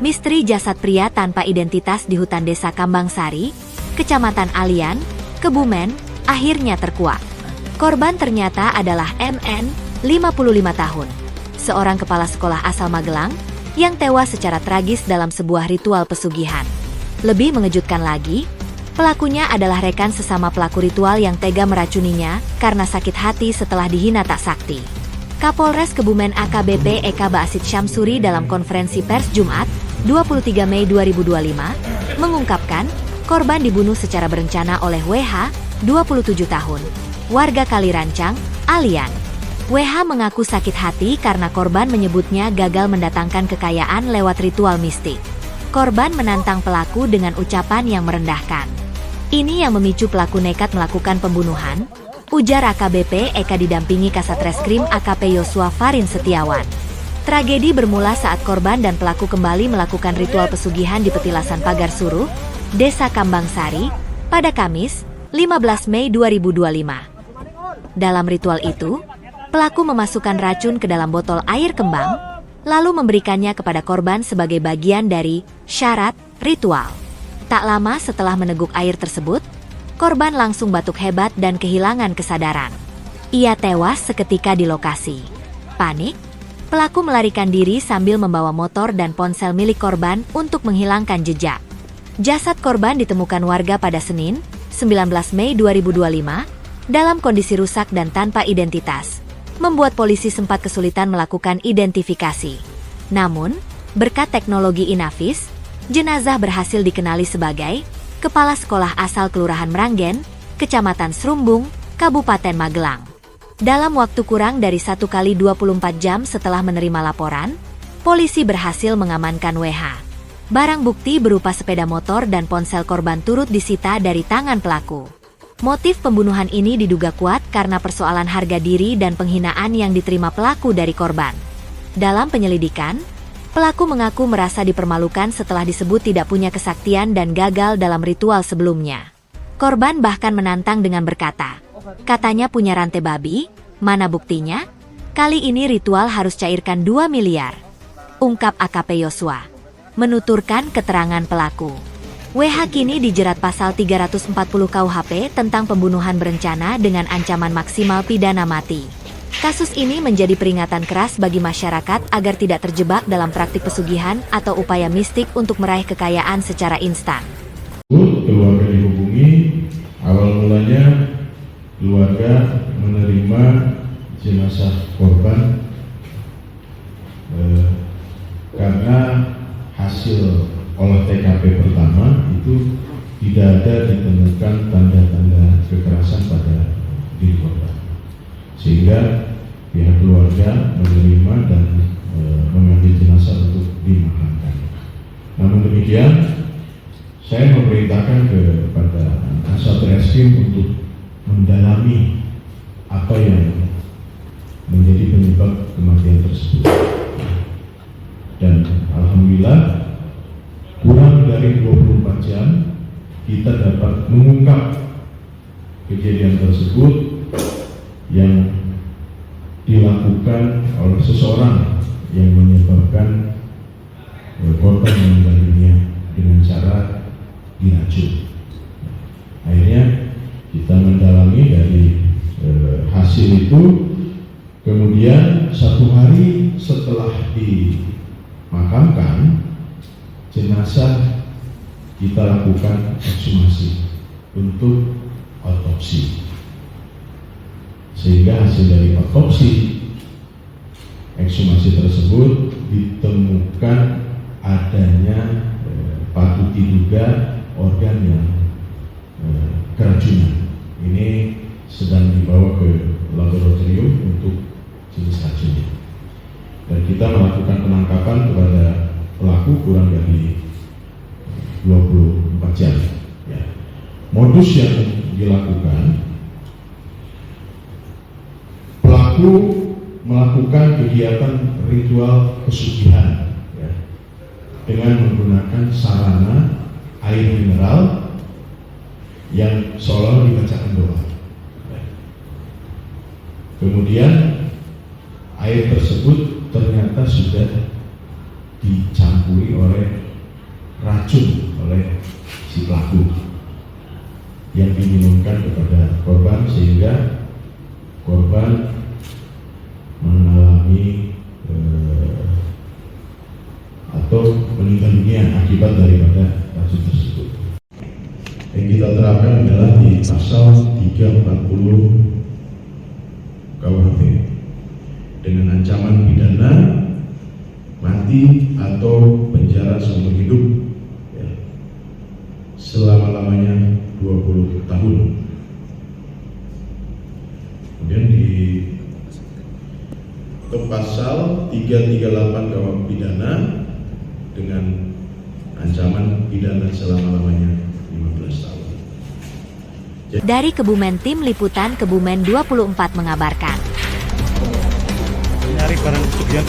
Misteri jasad pria tanpa identitas di hutan desa Kambangsari, Kecamatan Alian, Kebumen, akhirnya terkuak. Korban ternyata adalah MN, 55 tahun. Seorang kepala sekolah asal Magelang, yang tewas secara tragis dalam sebuah ritual pesugihan. Lebih mengejutkan lagi, pelakunya adalah rekan sesama pelaku ritual yang tega meracuninya karena sakit hati setelah dihina tak sakti. Kapolres Kebumen AKBP Eka Baasit Syamsuri dalam konferensi pers Jumat, 23 Mei 2025, mengungkapkan korban dibunuh secara berencana oleh WH, 27 tahun, warga Kalirancang, Alian. WH mengaku sakit hati karena korban menyebutnya gagal mendatangkan kekayaan lewat ritual mistik. Korban menantang pelaku dengan ucapan yang merendahkan. Ini yang memicu pelaku nekat melakukan pembunuhan, ujar AKBP Eka didampingi Kasat Reskrim AKP Yosua Farin Setiawan. Tragedi bermula saat korban dan pelaku kembali melakukan ritual pesugihan di petilasan Pagar Suruh, Desa Kambangsari, pada Kamis, 15 Mei 2025. Dalam ritual itu, pelaku memasukkan racun ke dalam botol air kembang, lalu memberikannya kepada korban sebagai bagian dari syarat ritual. Tak lama setelah meneguk air tersebut, korban langsung batuk hebat dan kehilangan kesadaran. Ia tewas seketika di lokasi. Panik, pelaku melarikan diri sambil membawa motor dan ponsel milik korban untuk menghilangkan jejak. Jasad korban ditemukan warga pada Senin, 19 Mei 2025, dalam kondisi rusak dan tanpa identitas, membuat polisi sempat kesulitan melakukan identifikasi. Namun, berkat teknologi Inavis, jenazah berhasil dikenali sebagai kepala sekolah asal Kelurahan Meranggen, Kecamatan Serumbung, Kabupaten Magelang. Dalam waktu kurang dari 1 kali 24 jam setelah menerima laporan, polisi berhasil mengamankan WH. Barang bukti berupa sepeda motor dan ponsel korban turut disita dari tangan pelaku. Motif pembunuhan ini diduga kuat karena persoalan harga diri dan penghinaan yang diterima pelaku dari korban. Dalam penyelidikan, pelaku mengaku merasa dipermalukan setelah disebut tidak punya kesaktian dan gagal dalam ritual sebelumnya. Korban bahkan menantang dengan berkata, katanya punya rantai babi, mana buktinya? Kali ini ritual harus cairkan 2 miliar. Ungkap AKP Yosua. Menuturkan keterangan pelaku. WH kini dijerat pasal 340 KUHP tentang pembunuhan berencana dengan ancaman maksimal pidana mati. Kasus ini menjadi peringatan keras bagi masyarakat agar tidak terjebak dalam praktik pesugihan atau upaya mistik untuk meraih kekayaan secara instan. Keluarga dihubungi, awal mulanya keluarga menerima jenazah korban karena hasil olah TKP pertama itu tidak ada ditemukan tanda-tanda kekerasan pada diri korban, sehingga pihak keluarga menerima dan mengambil jenazah untuk dimakamkan. Namun demikian, saya memerintahkan kepada Kasat Reskrim untuk mendalami apa yang menjadi penyebab kematian tersebut. Dan alhamdulillah kurang dari 24 jam kita dapat mengungkap kejadian tersebut yang dilakukan oleh seseorang yang menyebabkan korban meninggal dunia dengan cara diracun. Akhirnya kita mendalami dari hasil itu, kemudian 1 hari setelah dimakamkan, jenazah kita lakukan ekshumasi untuk otopsi. Sehingga hasil dari otopsi ekshumasi tersebut ditemukan adanya patut diduga organ yang keracunan. Ini sedang dibawa ke laboratorium untuk jenis racunnya. Dan kita melakukan penangkapan kepada pelaku kurang dari 24 jam. Ya. Modus yang dilakukan, pelaku melakukan kegiatan ritual pesugihan ya, dengan menggunakan sarana air mineral yang seolah dibacakan doa. Kemudian air tersebut ternyata sudah dicampuri oleh racun oleh si pelaku yang diminumkan kepada korban sehingga korban mengalami atau meninggal dunia akibat daripada racun tersebut. Yang kita terapkan adalah di pasal 340 KUHP dengan ancaman pidana mati atau penjara seumur hidup ya, selama-lamanya 20 tahun. Kemudian di pasal 338 KUHP pidana dengan ancaman pidana selama-lamanya 15 tahun. Dari Kebumen, Tim Liputan Kebumen 24 mengabarkan. Nyari barang bukti ya.